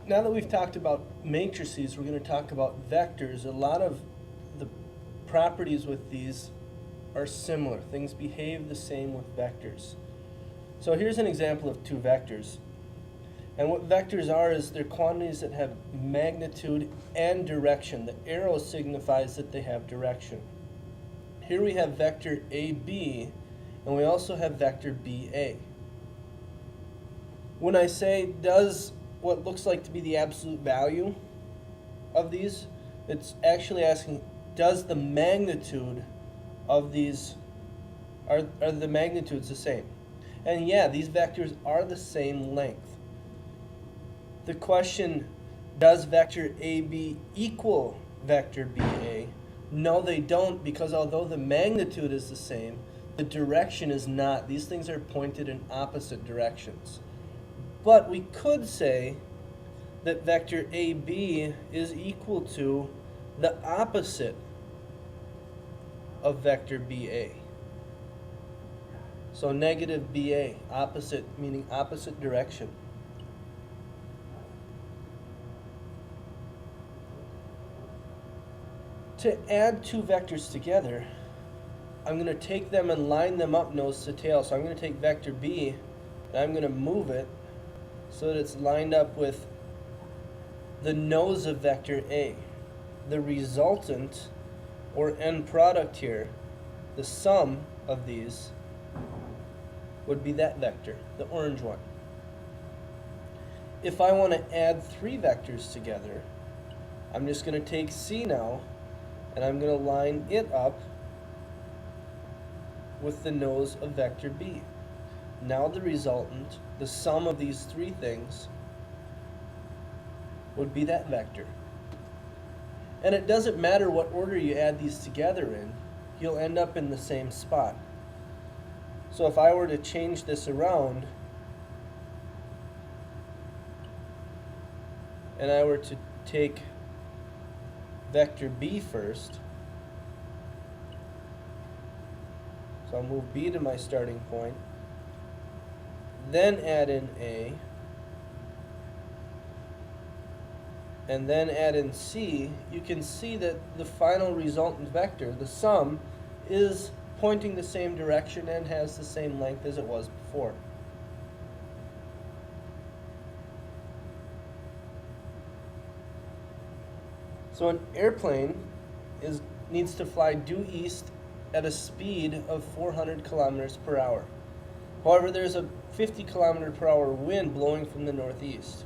now that we've talked about matrices, we're going to talk about vectors. A lot of the properties with these are similar. Things behave the same with vectors. So here's an example of two vectors. And what vectors are is they're quantities that have magnitude and direction. The arrow signifies that they have direction. Here we have vector AB, and we also have vector BA. When I say does what looks like to be the absolute value of these, it's actually asking, does the magnitude of these, are the magnitudes the same? And yeah, these vectors are the same length. The question, does vector AB equal vector BA? No, they don't, because although the magnitude is the same, the direction is not. These things are pointed in opposite directions. But we could say that vector AB is equal to the opposite of vector BA. So negative BA, opposite, meaning opposite direction. To add two vectors together, I'm going to take them and line them up nose to tail. So I'm going to take vector B and I'm going to move it so that it's lined up with the nose of vector A. The resultant, or end product here, the sum of these, would be that vector, the orange one. If I want to add three vectors together, I'm just going to take C now, and I'm going to line it up with the nose of vector B. Now the resultant, the sum of these three things, would be that vector. And it doesn't matter what order you add these together in, you'll end up in the same spot. So if I were to change this around, and I were to take vector B first, so I'll move B to my starting point, then add in A, and then add in C, you can see that the final resultant vector, the sum, is pointing the same direction and has the same length as it was before. So an airplane needs to fly due east at a speed of 400 kilometers per hour. However, there's a 50 kilometer per hour wind blowing from the northeast.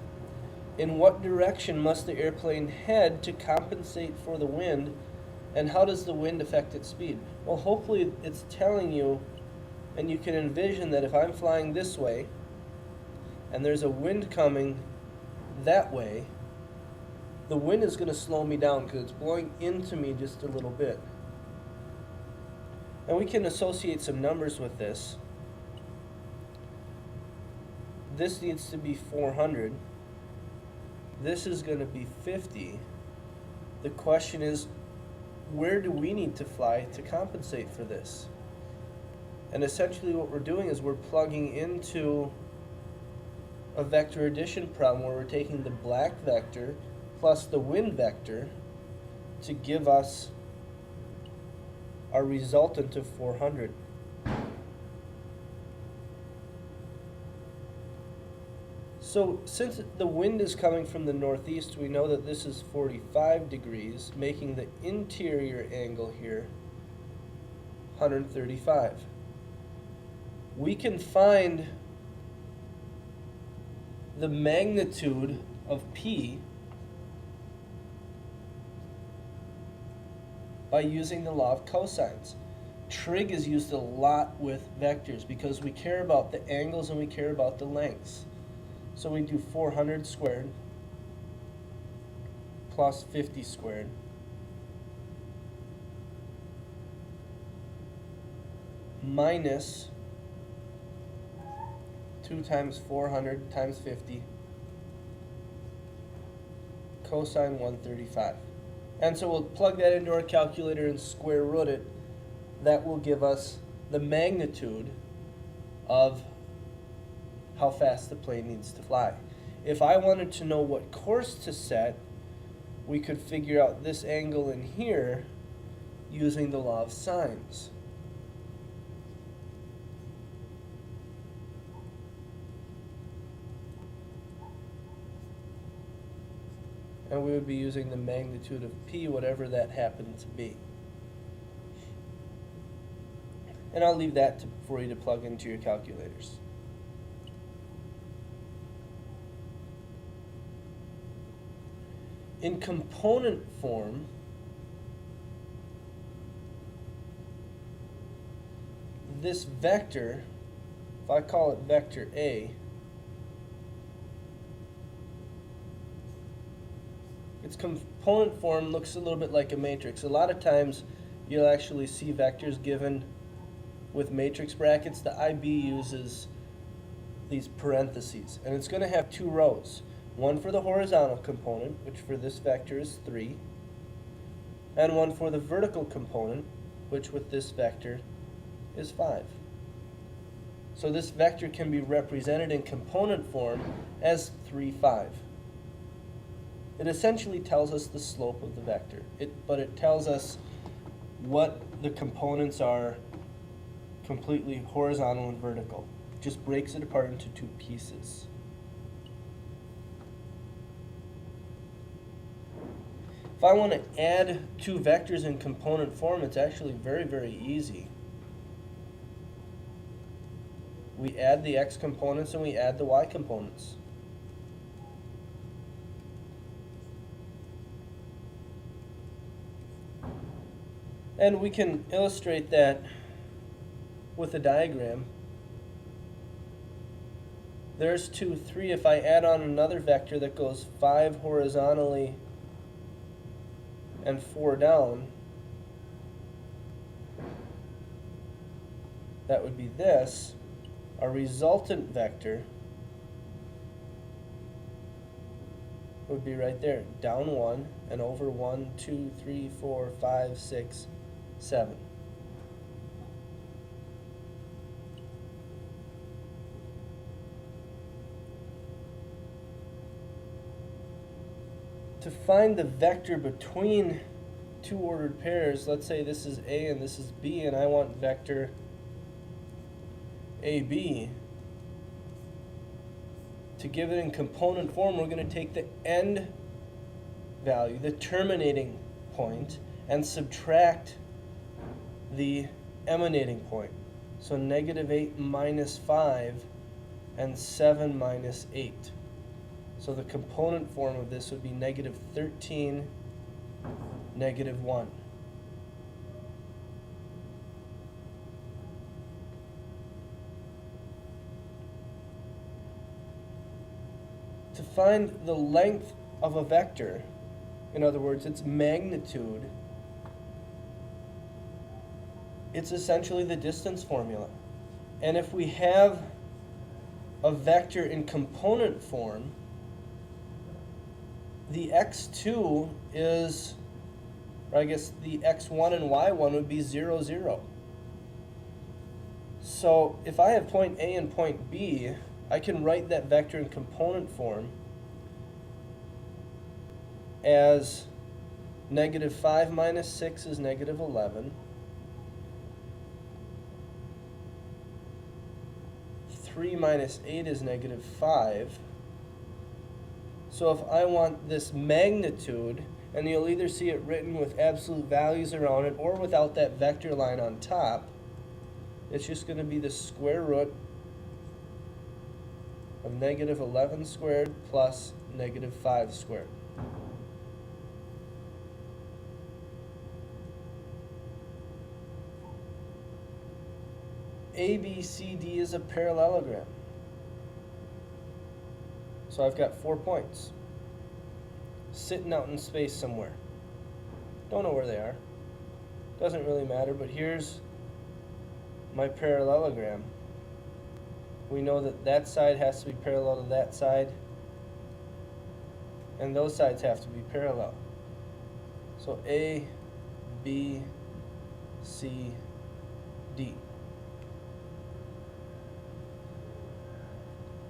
In what direction must the airplane head to compensate for the wind, and how does the wind affect its speed? Well, hopefully it's telling you, and you can envision that if I'm flying this way, and there's a wind coming that way, the wind is going to slow me down because it's blowing into me just a little bit. And we can associate some numbers with this. This needs to be 400. This is going to be 50. The question is, where do we need to fly to compensate for this? And essentially what we're doing is we're plugging into a vector addition problem where we're taking the black vector plus the wind vector to give us our resultant of 400. So since the wind is coming from the northeast, we know that this is 45 degrees, making the interior angle here 135. We can find the magnitude of P by using the law of cosines. Trig is used a lot with vectors because we care about the angles and we care about the lengths. So we do 400 squared plus 50 squared minus 2 times 400 times 50 cosine 135. And so we'll plug that into our calculator and square root it. That will give us the magnitude of how fast the plane needs to fly. if I wanted to know what course to set, we could figure out this angle in here using the law of sines. And we would be using the magnitude of p, whatever that happened to be. And I'll leave that for you to plug into your calculators. In component form, this vector, if I call it vector A, its component form looks a little bit like a matrix. A lot of times you'll actually see vectors given with matrix brackets. The IB uses these parentheses, and it's going to have two rows. One for the horizontal component, which for this vector is 3, and one for the vertical component, which with this vector is 5. So this vector can be represented in component form as 3, 5. It essentially tells us the slope of the vector, but it tells us what the components are completely horizontal and vertical. It just breaks it apart into two pieces. If I want to add two vectors in component form, it's actually very, very easy. We add the x components and we add the y components. And we can illustrate that with a diagram. There's 2, 3. If I add on another vector that goes 5 horizontally and 4 down, that would be this. Our resultant vector would be right there, down 1 and over 1, 2, 3, 4, 5, 6, 7. To find the vector between two ordered pairs, let's say this is A and this is B, and I want vector AB. To give it in component form, we're going to take the end value, the terminating point, and subtract the emanating point. So -8 minus 5 and 7 minus 8. So the component form of this would be -13, -1. To find the length of a vector, in other words, its magnitude, it's essentially the distance formula. And if we have a vector in component form, the x2 is, or I guess the x1 and y1 would be 0, 0. So if I have point A and point B, I can write that vector in component form as -5 minus 6 is -11. 3 minus 8 is -5. So if I want this magnitude, and you'll either see it written with absolute values around it or without that vector line on top, it's just going to be the square root of -11 squared plus -5 squared. ABCD is a parallelogram. So I've got 4 points sitting out in space somewhere. Don't know where they are. Doesn't really matter, but here's my parallelogram. We know that that side has to be parallel to that side, and those sides have to be parallel. So A, B, C, D.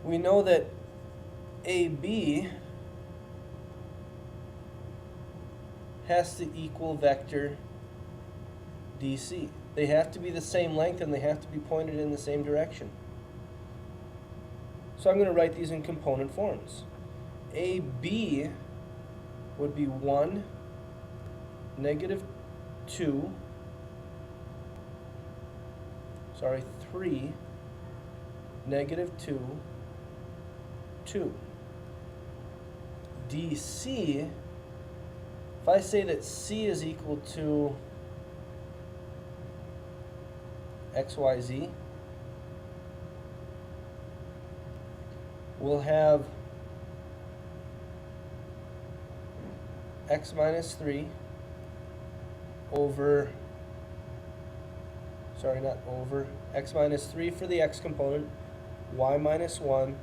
We know that AB has to equal vector DC. They have to be the same length and they have to be pointed in the same direction. So I'm going to write these in component forms. AB would be 1, negative 2, 3, negative 2, 2. DC, if I say that C is equal to XYZ, we'll have x minus 3 over, not over, x minus 3 for the x component, y minus 1,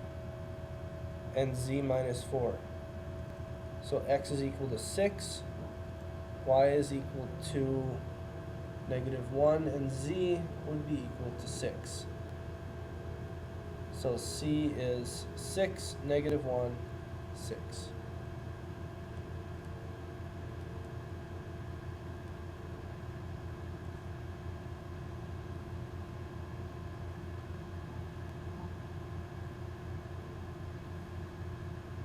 and z minus 4. So x is equal to 6, y is equal to negative 1, and z would be equal to 6. So C is 6, negative 1, 6.